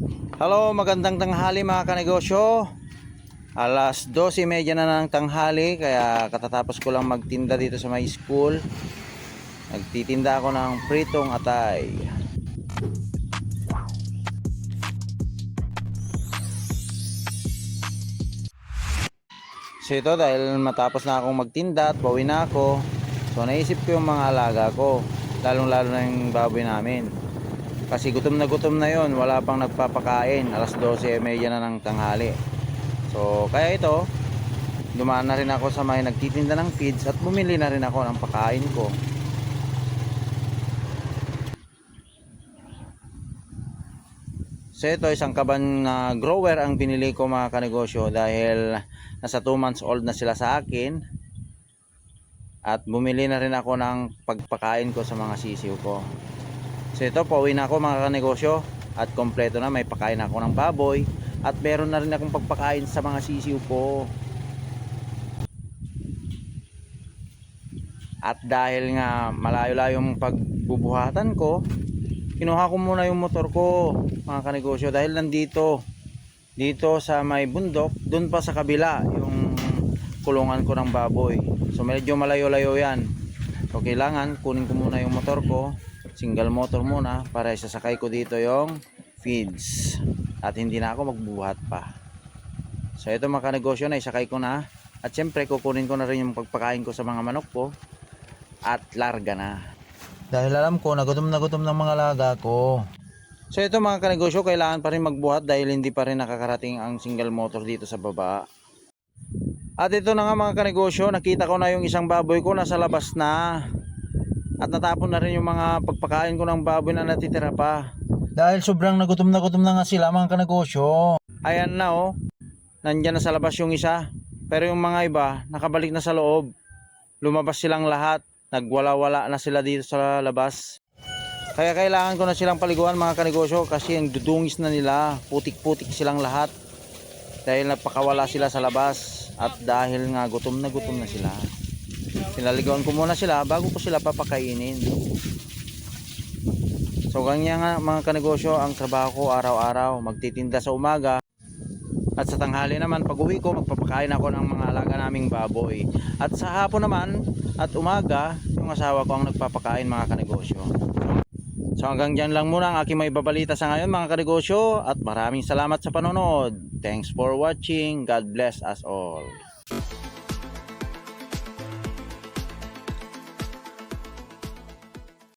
Hello, magandang tanghali mga kanegosyo. Alas 12:30 na ng tanghali, kaya katatapos ko lang magtinda dito sa my school. Nagtitinda ako ng pritong atay. So ito, dahil matapos na akong magtinda at bawi na ako, so naisip ko yung mga alaga ko, lalong lalo na yung baboy namin. Kasi gutom na yon, wala pang nagpapakain. Alas 12:30 na ng tanghali. So kaya ito, dumaan na rin ako sa may nagtitinda ng feeds at bumili na rin ako ng pakain ko. So ito, isang kaban na grower ang binili ko mga kanegosyo, dahil nasa 2 months old na sila sa akin. At bumili na rin ako ng pagpakain ko sa mga sisiw ko. So ito, pauwi na ako mga kanegosyo, at kompleto na, may pakain ako ng baboy at meron na rin akong pagpakain sa mga sisiw ko. At dahil nga malayo-layo yung pagbubuhatan ko, kinuha ko muna yung motor ko mga kanegosyo, dahil nandito dito sa may bundok, dun pa sa kabila yung kulungan ko ng baboy. So medyo malayo-layo yan. So kailangan kunin ko muna yung motor ko, single motor muna, para isasakay ko dito yung feeds at hindi na ako magbuhat pa. So ito mga kanegosyo, na isakay ko na, at syempre kukunin ko na rin yung pagpakain ko sa mga manok ko at larga na, dahil alam ko nagutom ng mga alaga ko. So ito mga kanegosyo, kailangan pa rin magbuhat dahil hindi pa rin nakakarating ang single motor dito sa baba. At ito na nga mga kanegosyo, nakita ko na yung isang baboy ko nasa labas na, at natapon na rin yung mga pagpakain ko ng baboy na natitira pa, dahil sobrang nagutom na nga sila mga kanegosyo. Ayan na oh, nandyan na sa labas yung isa, pero yung mga iba nakabalik na sa loob. Lumabas silang lahat, nagwala-wala na sila dito sa labas. Kaya kailangan ko na silang paliguan mga kanegosyo, kasi ang dudungis na nila, putik-putik silang lahat, dahil napakawala sila sa labas. At dahil nga gutom na sila, pinaliguan ko muna sila bago ko sila papakainin. So ganyan nga mga kanegosyo ang trabaho ko araw-araw, magtitinda sa umaga, at sa tanghali naman pag uwi ko, magpapakain ako ng mga alaga naming baboy. At sa hapon naman at umaga, yung asawa ko ang nagpapakain mga kanegosyo. So hanggang dyan lang muna ang aking may babalita sa ngayon mga kanegosyo, at maraming salamat sa panonood. Thanks for watching. God bless us all.